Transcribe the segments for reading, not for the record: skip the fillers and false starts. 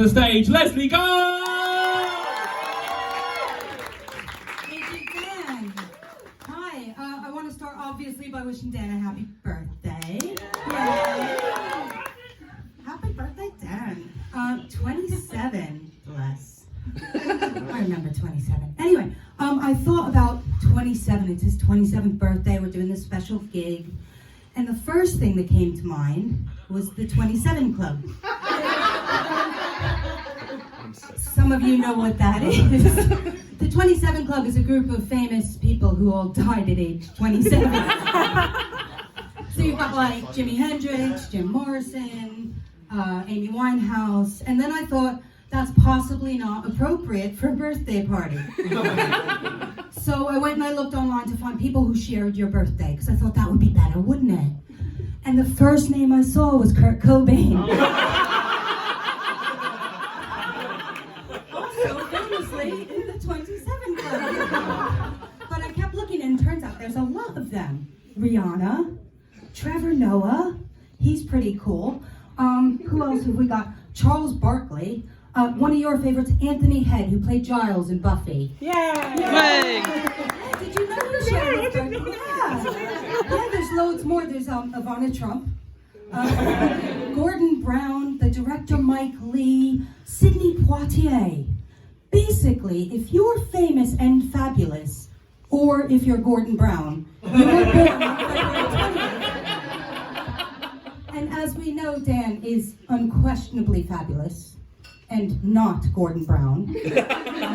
The stage, Leslie, go! Thank you, Dan. Hi, I want to start obviously by wishing Dan a happy birthday. Yay. Happy birthday, Dan. 27, bless. I remember 27. Anyway, I thought about 27. It's his 27th birthday. We're doing this special gig. And the first thing that came to mind was the 27 Club. Some of you know what that is. The 27 Club is a group of famous people who all died at age 27. So you've got like Jimi Hendrix, Jim Morrison, Amy Winehouse, and then I thought that's possibly not appropriate for a birthday party. So I went and I looked online to find people who shared your birthday, because I thought that would be better, wouldn't it? And the first name I saw was Kurt Cobain. Also famously in the 27 Club. But I kept looking and it turns out there's a lot of them. Rihanna, Trevor Noah, he's pretty cool. Who else have we got? Charles Barkley. One of your favorites, Anthony Head, who played Giles in Buffy. Yeah. Did you know who Charles Barkley? Yeah, there's loads more. There's Ivana Trump, Gordon Brown, the director Mike Lee, Sidney Poitier. Basically, if you're famous and fabulous, or if you're Gordon Brown, you were born on February 20th. And as we know, Dan is unquestionably fabulous. And not Gordon Brown.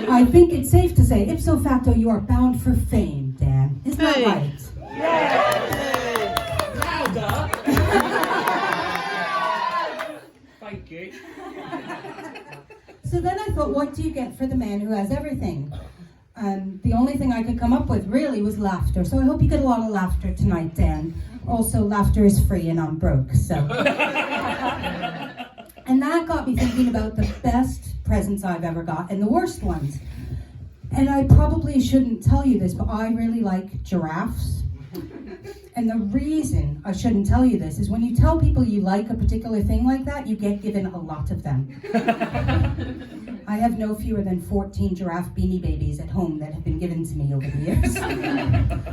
I think it's safe to say, ipso facto, you are bound for fame, Dan. Isn't that right? Louder! Thank you. So then I thought, what do you get for the man who has everything? And the only thing I could come up with really was laughter. So I hope you get a lot of laughter tonight, Dan. Also, laughter is free and I'm broke, so. And that got me thinking about the best presents I've ever got and the worst ones. And I probably shouldn't tell you this, but I really like giraffes. And the reason I shouldn't tell you this is when you tell people you like a particular thing like that, you get given a lot of them. I have no fewer than 14 giraffe Beanie Babies at home that have been given to me over the years.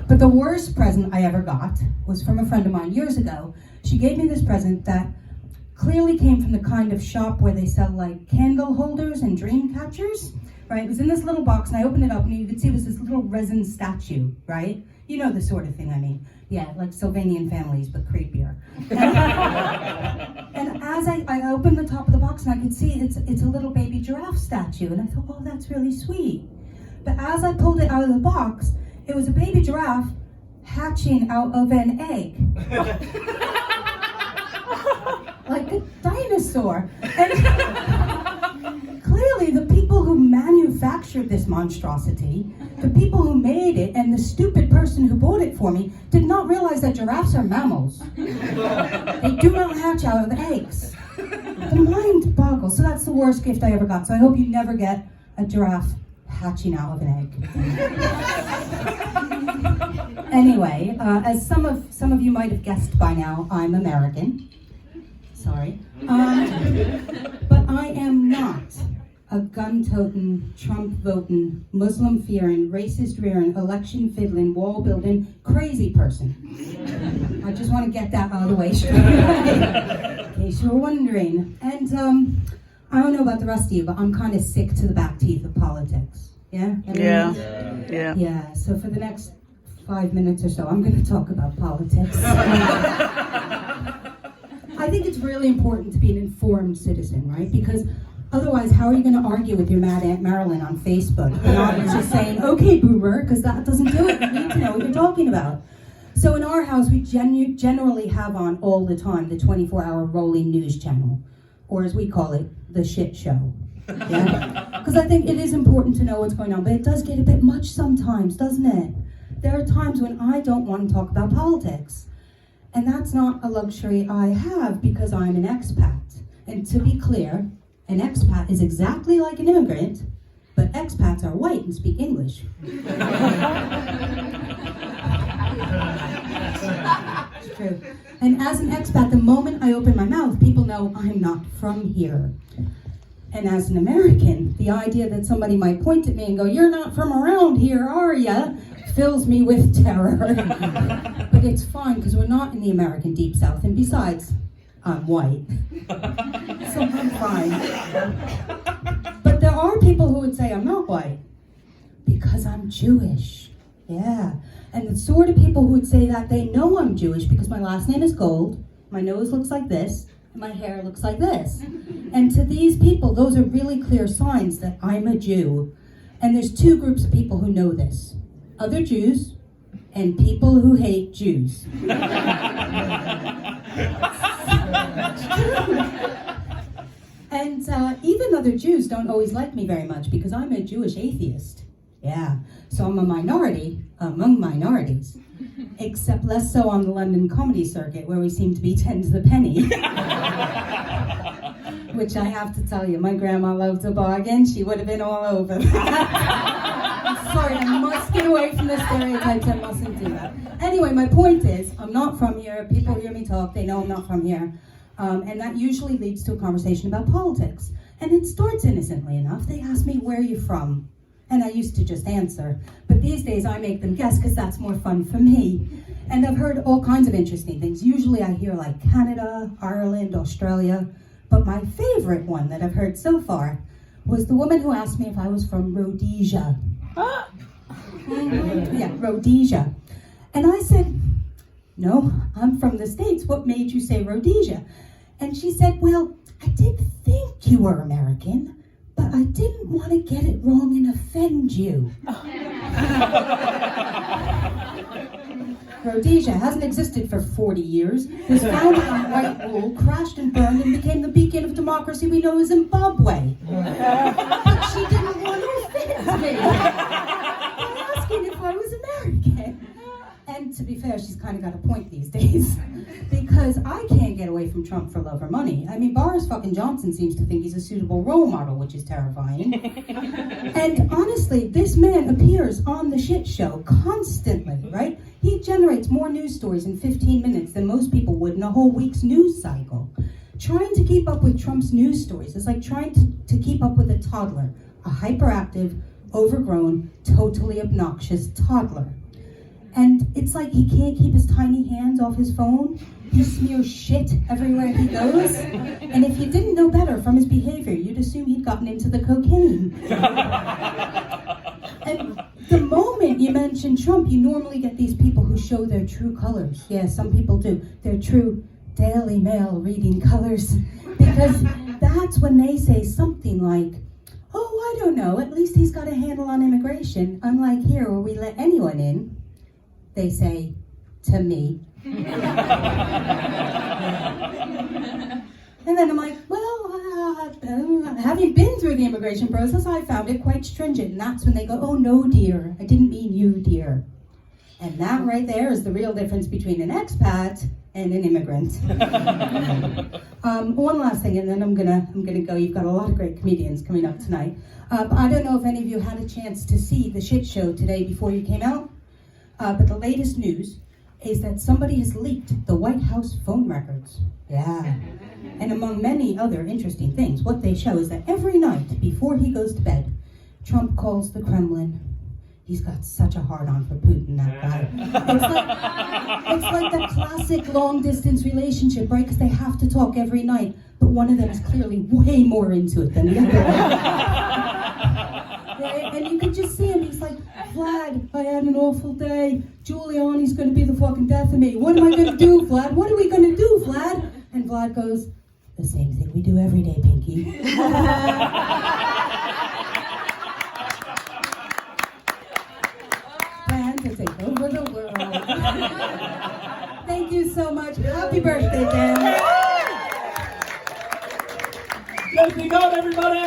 But the worst present I ever got was from a friend of mine years ago. She gave me this present that clearly came from the kind of shop where they sell like candle holders and dream catchers, right? It was in this little box and I opened it up and you could see it was this little resin statue, right? You know the sort of thing I mean. Yeah, like Sylvanian families, but creepier. And as I opened the top of the box and I could see it's a little baby giraffe statue and I thought, oh, that's really sweet. But as I pulled it out of the box, it was a baby giraffe hatching out of an egg. Like a dinosaur. And clearly the people who manufactured this monstrosity, the people who made it, and the stupid person who bought it for me did not realize that giraffes are mammals. They do not hatch out of eggs. The mind boggles. So that's the worst gift I ever got. So I hope you never get a giraffe hatching out of an egg. Anyway, as some of you might have guessed by now, I'm American. Sorry. But I am not a gun-toting, Trump-voting, Muslim-fearing, racist-rearing, election-fiddling, wall-building, crazy person. I just want to get that out of the way straight away, in case you're wondering. And I don't know about the rest of you, but I'm kind of sick to the back teeth of politics. Yeah? Yeah, so for the next 5 minutes or so, I'm going to talk about politics. I think it's really important to be an informed citizen, right? Because otherwise, how are you going to argue with your mad Aunt Marilyn on Facebook? You're not just saying, okay, boomer, because that doesn't do it. You need to know what you're talking about. So in our house, we generally have on all the time the 24-hour rolling news channel, or as we call it, the shit show. Yeah? Because I think it is important to know what's going on, but it does get a bit much sometimes, doesn't it? There are times when I don't want to talk about politics. And that's not a luxury I have because I'm an expat. And to be clear, an expat is exactly like an immigrant, but expats are white and speak English. It's true. And as an expat, the moment I open my mouth, people know I'm not from here. And as an American, the idea that somebody might point at me and go, "You're not from around here, are ya?" fills me with terror. But it's fine, because we're not in the American Deep South, and besides, I'm white. So I'm fine. But there are people who would say I'm not white, because I'm Jewish. Yeah. And the sort of people who would say that, they know I'm Jewish because my last name is Gold, my nose looks like this, and my hair looks like this. And to these people, those are really clear signs that I'm a Jew. And there's two groups of people who know this: other Jews and people who hate Jews. And even other Jews don't always like me very much because I'm a Jewish atheist. Yeah, so I'm a minority among minorities, except less so on the London comedy circuit, where we seem to be 10 to the penny. Which I have to tell you, my grandma loved a bargain. She would have been all over that. I'm sorry, I must get away from the stereotypes. I mustn't do that. Anyway, my point is, I'm not from here. People hear me talk, they know I'm not from here. And that usually leads to a conversation about politics. And it starts innocently enough. They ask me, "Where are you from?" And I used to just answer. But these days I make them guess because that's more fun for me. And I've heard all kinds of interesting things. Usually I hear like Canada, Ireland, Australia. But my favorite one that I've heard so far was the woman who asked me if I was from Rhodesia. Yeah, Rhodesia. And I said, "No, I'm from the States. What made you say Rhodesia?" And she said, "Well, I did think you were American, but I didn't want to get it wrong and offend you." Rhodesia hasn't existed for 40 years, was founded on white rule, crashed and burned, and became the beacon of democracy we know as Zimbabwe. But she didn't want to offend me by asking if I was American. And to be fair, she's kind of got a point these days, because I can't get away from Trump for love or money. I mean, Boris fucking Johnson seems to think he's a suitable role model, which is terrifying. And honestly, this man appears on the shit show constantly, right? He generates more news stories in 15 minutes than most people would in a whole week's news cycle. Trying to keep up with Trump's news stories is like trying to keep up with a toddler, a hyperactive, overgrown, totally obnoxious toddler. And it's like he can't keep his tiny hands off his phone. He smears shit everywhere he goes. And if you didn't know better from his behavior, you'd assume he'd gotten into the cocaine. And the moment you mention Trump, you normally get these people who show their true colors. Yeah, some people do. Their true Daily Mail reading colors. Because that's when they say something like, "Oh, I don't know, at least he's got a handle on immigration. Unlike here where we let anyone in." They say, "To me." And then I'm like, "Well, having been through the immigration process, I found it quite stringent." And that's when they go, "Oh, no, dear, I didn't mean you, dear." And that right there is the real difference between an expat and an immigrant. One last thing, and then I'm gonna go. You've got a lot of great comedians coming up tonight. I don't know if any of you had a chance to see the shit show today before you came out. But the latest news is that somebody has leaked the White House phone records. Yeah. And among many other interesting things, what they show is that every night before he goes to bed, Trump calls the Kremlin. He's got such a hard-on for Putin, that guy. It's like the classic long-distance relationship, right? Because they have to talk every night, but one of them is clearly way more into it than the other one. Right? And you can just see him, he's like, "Vlad, I had an awful day. Giuliani's going to be the fucking death of me. What am I going to do, Vlad? What are we going to do, Vlad?" And Vlad goes, "The same thing we do every day, Pinky." Plan to take over the world. Thank you so much. Happy birthday, Dan. Leslie Gunn, everybody!